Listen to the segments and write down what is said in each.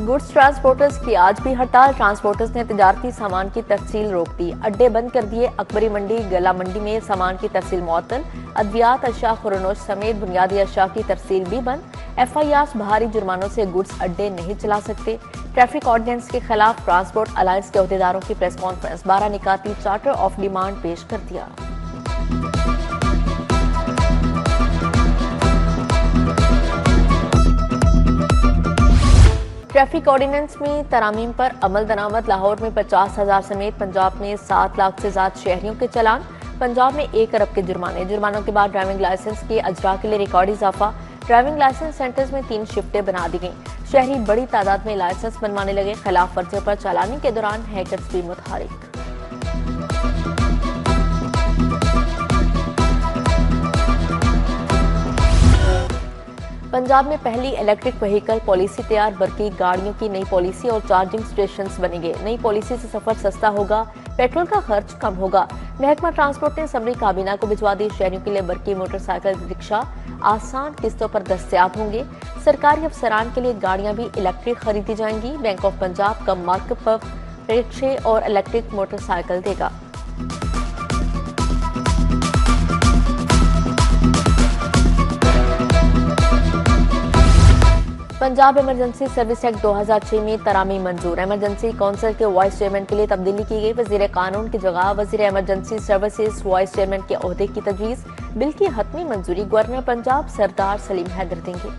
Goods transporters की आज भी हड़ताल। ट्रांसपोर्टर्स ने तजारती सामान की तरसील रोक दी, अड्डे बंद कर दिए। अकबरी मंडी, गला मंडी में सामान की तरसील मुअत्तल। अद्वियात, अशा, खुरनोश समेत बुनियादी अशा की तरसील भी बंद। FIRs भारी जुर्मानों से गुड्स अड्डे नहीं चला सकते। ट्रैफिक ऑर्डिनेंस के खिलाफ ट्रांसपोर्ट अलायंस के अहदेदारों की प्रेस कॉन्फ्रेंस। 12 निकाती चार्टर ऑफ डिमांड पेश कर दिया। ट्रैफिक ऑर्डिनेंस में तरामीम पर अमल दरामद। लाहौर में 50,000 समेत पंजाब में 7 लाख से ज्यादा शहरियों के चालान। पंजाब में 1 अरब के जुर्माने। जुर्मानों के बाद ड्राइविंग लाइसेंस के अजरा के लिए रिकॉर्ड इजाफा। ड्राइविंग लाइसेंस सेंटर्स में 3 शिफ्टें बना दी गई। शहरी बड़ी तादाद में लाइसेंस बनवाने लगे। खिलाफ वर्जियों पर चालानी के दौरान हैकर्स भी मुतहरिक। पंजाब में पहली इलेक्ट्रिक व्हीकल पॉलिसी तैयार। बरकी गाड़ियों की नई पॉलिसी और चार्जिंग स्टेशंस बनेंगे। नई पॉलिसी से सफर सस्ता होगा, पेट्रोल का खर्च कम होगा। महकमा ट्रांसपोर्ट ने असम्बली काबीना को भिजवा दी। शहरियों के लिए बरकी मोटरसाइकिल रिक्शा आसान किस्तों पर दस्तयाब होंगे। सरकारी अफसरान के लिए गाड़ियां भी इलेक्ट्रिक खरीदी जाएंगी। Bank of Punjab come market पर रिक्शे और इलेक्ट्रिक मोटरसाइकिल देगा। पंजाब इमरजेंसी सर्विस एक्ट 2006 में तरामीम मंजूर। इमरजेंसी काउंसिल के वाइस चेयरमैन के लिए तब्दीली की गई। वजीर कानून की जगह वजीर इमरजेंसी सर्विसेज वाइस चेयरमैन के ओहदे की तजवीज। बिल की हतमी मंजूरी गवर्नर पंजाब सरदार सलीम हैदर देंगे।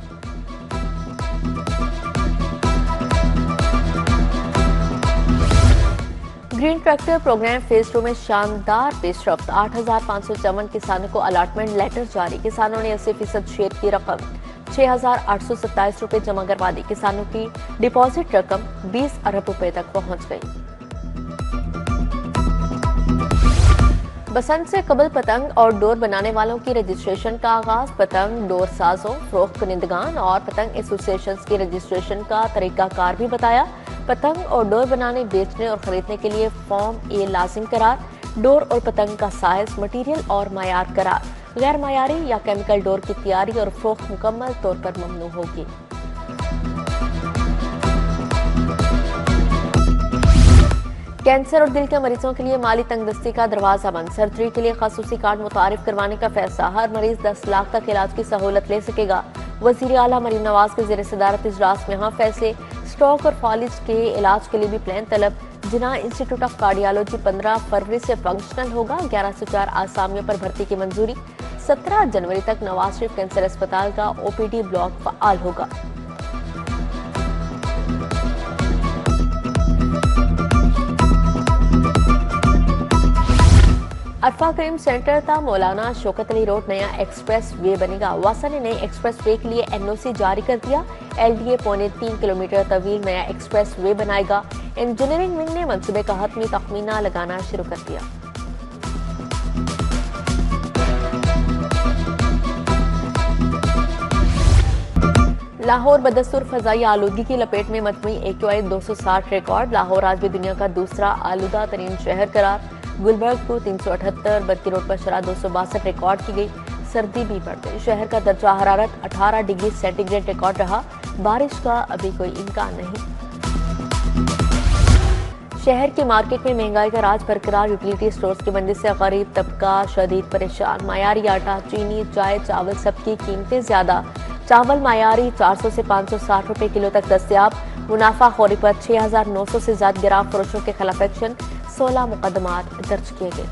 ग्रीन ट्रैक्टर प्रोग्राम फेज 2 में शानदार पेशरफ्त। 8,554 किसानों को अलाटमेंट लेटर जारी। किसानों ने 80% शेयर की रकम 6,827 रुपए जमा करवा दी। किसानों की डिपॉजिट रकम 20 अरब रुपए तक पहुंच गई। बसंत से कबल पतंग और डोर बनाने वालों की रजिस्ट्रेशन का आगाज। पतंग डोर साजों, फरोख्त कुनिंदगान और पतंग एसोसिएशन की रजिस्ट्रेशन का तरीकाकार भी बताया। पतंग और डोर बनाने, बेचने और खरीदने के लिए फॉर्म ए लाजिम करार। डोर और पतंग का साइज, मटीरियल और मायार करार। गैर मायारी या केमिकल डोर की तैयारी और फरोख्त मुकम्मल तौर पर ममनू होगी। कैंसर और दिल के मरीजों के लिए माली तंगदस्ती का दरवाजा बंद। सर्जरी के लिए खसूसी कार्ड मुतारिफ करवाने का फैसला। हर मरीज 10 लाख तक इलाज की सहूलत ले सकेगा। वजीर आला मरीम नवाज के जेर सदारत इजलास में अहम फैसले। स्ट्रोक और फालिज के इलाज के लिए भी प्लान तलब। जिना इंस्टीट्यूट ऑफ कार्डियोलॉजी 15 फरवरी से फंक्शनल होगा। 1104 आसामियों पर भर्ती की मंजूरी। 17 जनवरी तक नवाज शरीफ कैंसर अस्पताल का OPD ब्लॉक फाल होगा। अरफा करीम सेंटर था मौलाना शौकत अली रोड नया एक्सप्रेस वे बनेगा। वासा ने नए एक्सप्रेस वे के लिए NOC जारी कर दिया। LDA 3.25 किलोमीटर तवील नया एक्सप्रेस वे बनाएगा। इंजीनियरिंग विंग ने मंसूबे का हतमी तखमीना लगाना शुरू कर दिया। लाहौर बदस्तूर फजाई आलूदगी की लपेट में मजमूई AQI 260 रिकॉर्ड। लाहौर आज भी दुनिया का दूसरा आलूदा तरीन शहर करार। गुलबर्ग को 378, बरकी रोड पर शरह 262 रिकॉर्ड की गई। सर्दी भी बढ़ गई। शहर का दर्जा हरारत 18 डिग्री सेंटीग्रेड रिकॉर्ड रहा। बारिश का अभी कोई इम्कान नहीं। शहर की मार्केट में महंगाई का राज बरकरार। यूटिलिटी स्टोर्स की बंदी से गरीब तबका शदीद परेशान। मायारी आटा, चीनी, चाय, चावल सबकी कीमतें ज्यादा। चावल मायारी 400 से 560 रुपए किलो तक दस्तयाब। मुनाफाखोरी पर 6,900 से ज्यादा गिराव फरोशों के खिलाफ एक्शन। 16 मुकदमात दर्ज किए गए।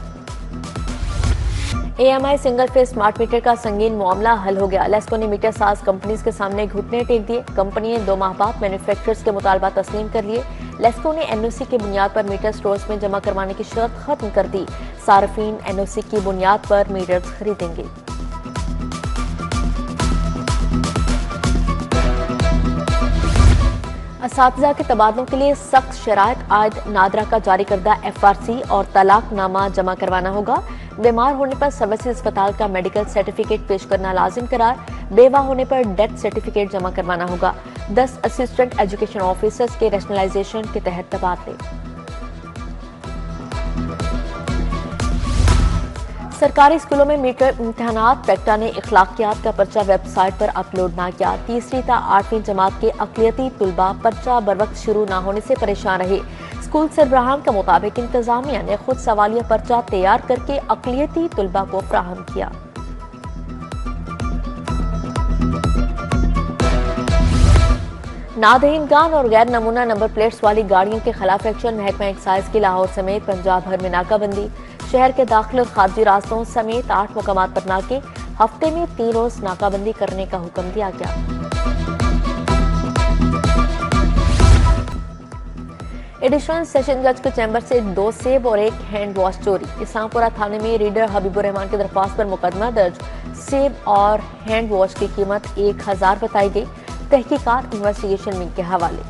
AMI single phase smart meter का संगीन मामला हल हो गया। लेस्को ने मीटर साज कंपनीज के सामने घुटने टेक दिए। कंपनी ने 2 माह बाद मैन्युफैक्चरर्स के मुतालबा तस्लीम कर लिए। लेस्को ने NOC की बुनियाद पर मीटर स्टोर्स में जमा करवाने की शर्त खत्म कर दी। सार्फिन NOC की बुनियाद पर मीटर्स खरीदेंगे। असातिज़ा के तबादलों के लिए सख्त शराइत आयद नादरा का जारी करदा FRC और तलाकनामा जमा करवाना होगा। बीमार होने पर सर्विस अस्पताल का मेडिकल सर्टिफिकेट पेश करना लाजिम करार। बेवा होने पर डेथ सर्टिफिकेट जमा करवाना होगा। 10 असिस्टेंट एजुकेशन ऑफिसर्स के रैशनलाइजेशन के तहत तबादले। सरकारी स्कूलों में मीटर इम्तहानात। पेक्टा ने इखलाकियात का पर्चा वेबसाइट पर अपलोड ना किया। तीसरी ता 8वीं जमात के अक़लियती तुलबा पर्चा बरवक्त शुरू न होने से परेशान रहे। स्कूल सरबराहान के मुताबिक इंतजामिया ने खुद सवालिया पर्चा तैयार करके अक़लियती तुलबा को फ्राहम किया। नादहीनगान और गैर नमूना नंबर प्लेट्स वाली गाड़ियों के खिलाफ एक्शन। महकमा एक्साइज की लाहौर समेत पंजाब भर में नाकाबंदी। शहर के दाखिल और खारजी रास्तों समेत 8 मुकामात पर नाके। हफ्ते में 3 रोज नाकाबंदी करने का हुक्म दिया गया। एडिशनल सेशन जज के चैम्बर से 2 सेब और 1 हैंड वॉश चोरी। इस्लामपुरा थाने में रीडर हबीबुर रहमान की दरख्वास्त पर मुकदमा दर्ज। सेब और हैंड वॉश की कीमत 1000 बताई गई। तहकीकात इन्वेस्टिगेशन विंग के हवाले।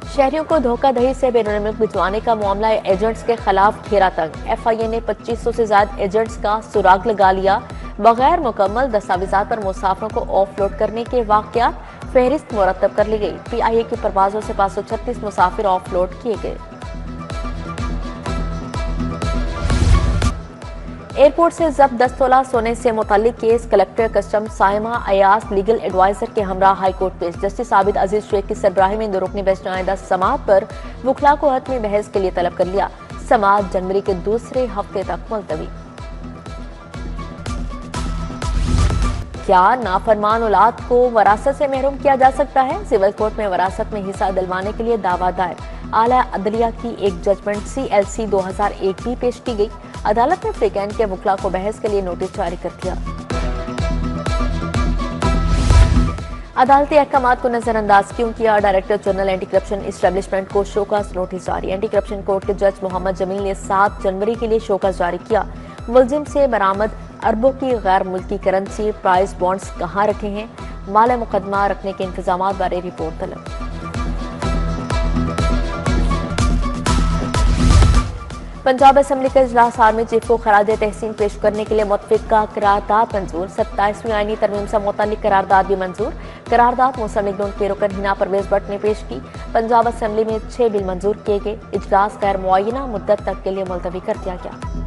शहरियों को धोखाधड़ी से बैरून मुल्क भिजवाने का मामला एजेंट्स के खिलाफ घेरा तंग। FIA ने 2500 से ज्यादा एजेंट्स का सुराग लगा लिया। बगैर मुकम्मल दस्तावेजात पर मुसाफिरों को ऑफलोड करने के वाकयात फहरिस्त मुरतब कर ली गई। PIA की परवाजों से 536 मुसाफिर ऑफलोड किए गए। एयरपोर्ट से जब्त 10 तोला सोने से मुतालिक case collector custom Saima Ayaz legal advisor के हमरा हाई कोर्ट पेश। जस्टिस आबिद अजीज शेख की सरबराही में 2 रुकनी बेंच ने आइंदा समाअत पर वकला को हद में बहस के लिए तलब कर लिया। समाअत जनवरी के दूसरे हफ्ते तक मुलतवी। क्या नाफरमान औलाद को वरासत से महरूम किया जा सकता है? सिविल कोर्ट में वरासत में हिस्सा दिलवाने के लिए दावा दायर। आला अदलिया की एक जजमेंट CLC 2001 भी पेश की गई। अदालत ने फ्रीकैन के वकला को बहस के लिए नोटिस जारी कर दिया। अदालती अहकामात को नजरअंदाज क्यों किया? Director general anti corruption establishment को शोकस नोटिस जारी। एंटी करप्शन कोर्ट के जज मोहम्मद जमील ने 7 जनवरी के लिए शोकस जारी किया। मुलजिम से बरामद अरबों की गैर मुल्की करेंसी प्राइस बॉन्ड्स कहाँ रखे हैं? माल मुकदमा रखने के इंतजाम बारे रिपोर्ट तलब। पंजाब असेंबली का इजलास आर्मी चीफ को खराज तहसीन पेश करने के लिए मुतफिका करारदाद मंजूर। 27वीं आईनी तरमीम से मुतालिक करारदाद भी मंजूर। करारदाद मुस्लिम लीग नून के रुकन हिना परवेज भट्ट ने पेश की। पंजाब असेंबली में 6 बिल मंजूर किए गए। इजलास गैर मुअय्यना मुद्दत तक के लिए मुलतवी कर दिया गया।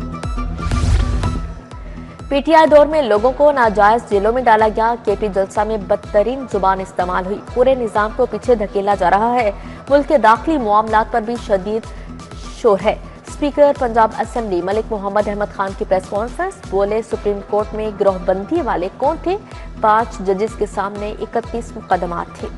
PTI दौर में लोगों को नाजायज जेलों में डाला गया। KP जलसा में बदतरीन जुबान इस्तेमाल हुई। पूरे निजाम को पीछे धकेला जा रहा है। मुल्क के दाखिली मामलात पर भी शदीद शोर है। स्पीकर पंजाब असेंबली मलिक मोहम्मद अहमद खान की प्रेस कॉन्फ्रेंस। बोले, सुप्रीम कोर्ट में गिरोहबंदी वाले कौन थे? 5 जजेस के सामने 31 मुकदमात थे।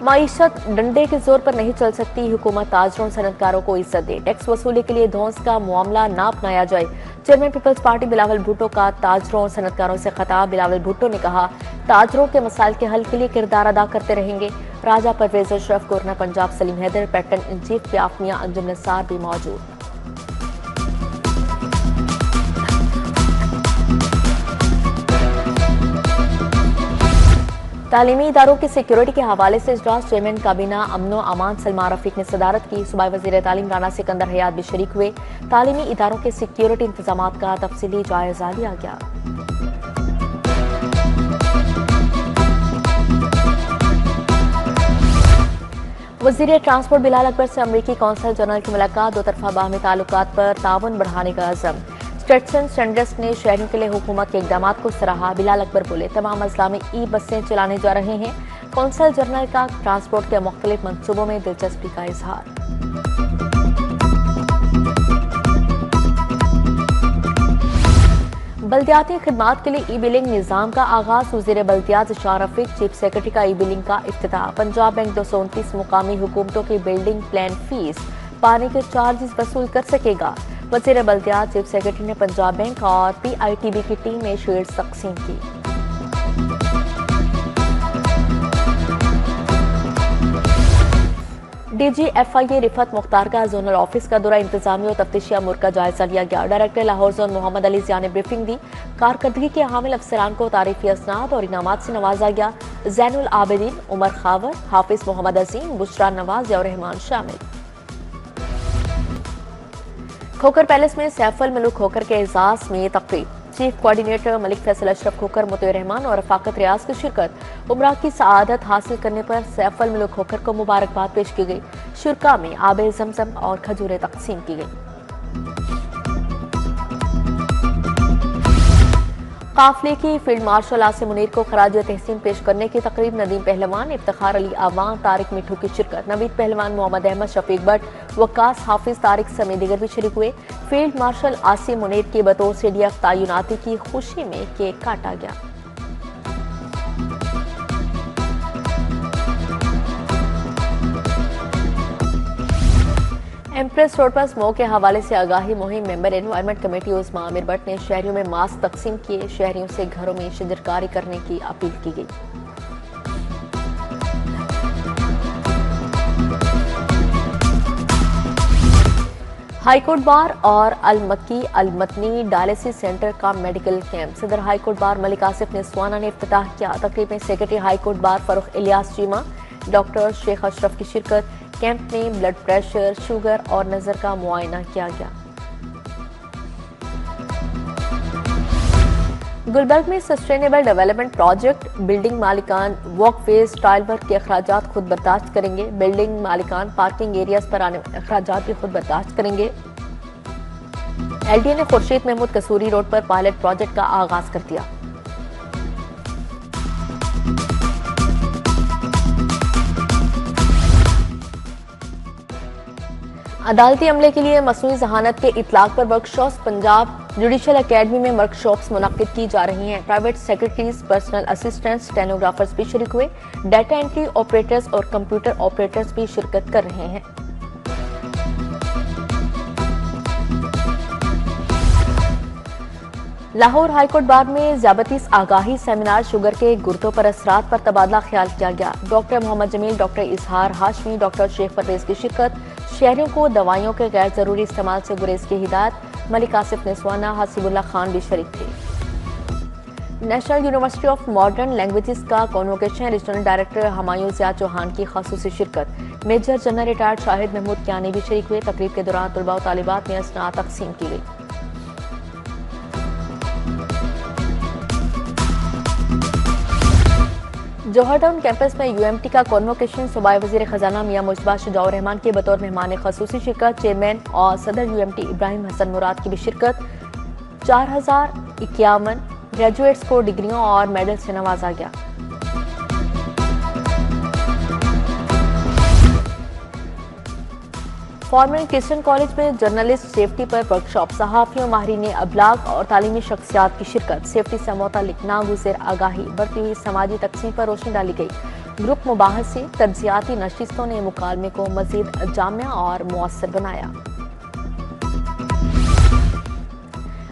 मईशत डंडे के जोर पर नहीं चल सकती। हुकूमत ताजरों सनतकारों को इज्जत दे। टैक्स वसूली के लिए धौंस का मामला ना अपनाया जाए। Chairman peoples party Bilawal Bhutto का ताजरों सनतकारों से खिताब। बिलावल भुट्टो ने कहा, ताजरों के मसाइल के हल के लिए किरदार अदा करते रहेंगे। Raja Pervez Ashraf, governor Punjab Salim Haider, patron in chief याफमिया अंजुम निसार भी मौजूद। तालीमी इदारों की सिक्योरिटी के हवाले से इजलास। चेयरमैन काबीना अमनो अमान सलमा रफीक ने सदारत की। सूबाई वजीर तालीम राना सिकंदर हयात भी शरीक हुए। तालीमी इदारों के सिक्योरिटी इंतजाम का तफसीली जायजा लिया गया। वजीर ट्रांसपोर्ट बिलाल अकबर से अमरीकी कौंसल जनरल की मुलाकात। 2 तरफा बाहमी ताल्लुकात पर ताउन बढ़ाने का अज़म। स्टेटसन स्टैंडर्ड्स ने शहरों के लिए हुकूमत के इक़दाम को सराहा। बिलाल अकबर बोले, तमाम अजला में बसें चलाने जा रहे हैं। कौंसल जनरल का ट्रांसपोर्ट के मुख्तलिफ मनसूबों में दिलचस्पी का इजहार। बल्दियाती खिदमात के लिए बिलिंग निज़ाम का आगाज। वज़ीर बल्दियात शाह रफीक, चीफ सेक्रेटरी का बिलिंग का इफ्तिताह। पंजाब बैंक 229 मुकामी हुकूमतों की बिल्डिंग प्लान फीस पानी के चार्जेस वसूल कर सकेगा। वज़ीर बल्दियात चीफ सेक्रेटरी ने पंजाब बैंक और PITB की टीम में शेयर्स तकसीम की। DG FIA रिफत मुख्तार का जोनल ऑफिस का दौरा। इंतजामी और तफ्तीशी अमूर का जायजा लिया गया। डायरेक्टर लाहौर जोन मोहम्मद अली जिया ने ब्रीफिंग दी। कारकर्दगी के हामिल अफसरान को तारीफी असनाद और इनामात से नवाजा गया। जैनुल आबिदीन, उमर खावर, हाफिज मोहम्मद अजीम, बुशरा नवाज और रहमान शामिल। खोखर पैलेस में सैफुल मलूक खोखर के एजाज में तकरीब। चीफ कोऑर्डिनेटर मलिक फैसल अशरफ खोखर, मुतैर रहमान और रफाकत रियाज की शिरकत। उमरा की सआदत हासिल करने पर सैफुल मुल्क खोखर को मुबारकबाद पेश की गई। शुरका में आबे जमजम और खजूरें तकसीम की गई। काफिले की फील्ड मार्शल आसिम मुनीर को खराज तहसीन पेश करने की तकरीब नदीम पहलवान, इफ्तिखार अली आवान, तारिक मिठू की शिरकत। नवीद पहलवान, मोहम्मद अहमद, शफीक भट्ट, वक्कास हाफिज, तारिक समेत दीगर भी शरीक हुए। फील्ड मार्शल आसिम मुनीर की बतौर CDF तैनाती की खुशी में केक काटा गया। एम्प्रेस रोड पर स्मोक के हवाले से आगाही मुहिम member environment committee Usma Amir Bhatt ने शहरियों में मास्क तकसीम किए। शहरियों से घरों में शजरकारी करने की अपील की गई। हाईकोर्ट बार और अल-मक्की अल-मतनी डायलिसिस सेंटर का मेडिकल कैंप। सदर हाईकोर्ट बार मलिक आसिफ निस्वाना ने इफ्तिताह किया। तकरीब में secretary high court bar Farrukh Ilyas Cheema, doctor Sheikh Ashraf की शिरकत। कैंप में ब्लड प्रेशर, शुगर और नजर का मुआयना किया गया। गुलबर्ग में सस्टेनेबल डेवलपमेंट प्रोजेक्ट। बिल्डिंग मालिकान वॉकवेज, टाइल वर्क के अखराजात खुद बर्दाश्त करेंगे। बिल्डिंग मालिकान पार्किंग एरियाज पर आने वाले अखराजात भी खुद बर्दाश्त करेंगे। LDA ने खुर्शीद महमूद कसूरी रोड पर पायलट प्रोजेक्ट का आगाज कर दिया। अदालती अमले के लिए मसनूई जहानत के इतलाक पर वर्कशॉप्स। पंजाब जुडिशल अकेडमी में वर्कशॉप्स मुनक्किद की जा रही हैं। Private secretaries, personal assistants, stenographers भी शरीक हुए। डाटा एंट्री ऑपरेटर्स और कंप्यूटर ऑपरेटर्स भी शिरकत कर रहे हैं। लाहौर हाईकोर्ट बार में ज़्यादतीस आगाही सेमिनार। शुगर के गुर्दों पर असरात पर तबादला ख्याल किया गया। डॉक्टर मोहम्मद जमील, डॉक्टर इजहार हाशमी, डॉक्टर शेख परवेज की शिरकत। शहरियों को दवाइयों के गैर जरूरी इस्तेमाल से गुरेज की हिदायत। मलिक आसिफ निस्वाना, हसीबुल्लाह खान भी शरीक थे। National university of modern languages का convocation. Regional director Humayun Zia Chauhan की खासूसी शिरकत। Major general retired Shahid Mahmood Kiani भी शरीक हुए। तकरीब के दौरान तलबा और तालिबात में असनाद तकसीम की गई। जौहर टाउन कैंपस में UMT का कॉन्वोकेशन। सूबाई वजीर खजाना मियां मुजबा शुजाउर रहमान के बतौर मेहमान खसूसी शिरकत। चेयरमैन और सदर UMT इब्राहिम हसन मुराद की भी शिरकत। 4051 ग्रेजुएट्स को डिग्रियों और मेडल से नवाजा गया। फॉर्मल क्रिश्चियन कॉलेज में जर्नलिस्ट सेफ्टी पर वर्कशॉप। सहाफियों, माहिरीन अबलाग और तालीमी शख्सियात की शिरकत। सेफ्टी से मुतालिक नागुज़िर आगाही, बढ़ती हुई समाजी तकसीम पर रोशनी डाली गई। ग्रुप मुबाहसे, तज्जियाती नशिस्तों ने मुकालमे को मजीद जामिया और मुअस्सर बनाया।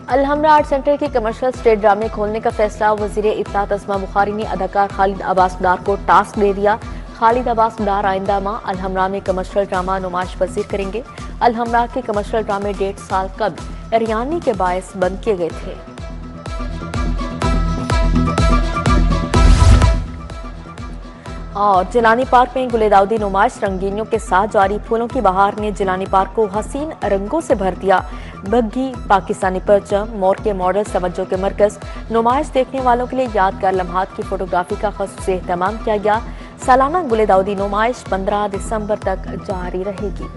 अलहमरा आर्ट सेंटर के कमर्शियल स्टेज ड्रामे खोलने का फैसला। वजीर इत्तलात अस्मा बुखारी ने अदाकार खालिद अब्बास डार को टास्क दे दिया। खालिद अब्बास डार आइंदा माह अलहमरा में कमर्शियल ड्रामा नुमाइश पजीर करेंगे। अलहमरा के कमर्शियल ड्रामे 1.5 साल कबल रियानी के बायस बंद किए गए थे। और जिलानी पार्क में गुले दाऊदी नुमाइश रंगीनियों के साथ जारी। फूलों की बहार ने जिलानी पार्क को हसीन रंगों से भर दिया। बग्घी, पाकिस्तानी परचम, मोर के मॉडल तवज्जो के मरकज। नुमाइश देखने वालों के लिए यादगार लम्हात की फोटोग्राफी का ख़ुसूसी एहतमाम किया गया। सालाना गुले दाऊदी नुमाइश 15 दिसंबर तक जारी रहेगी।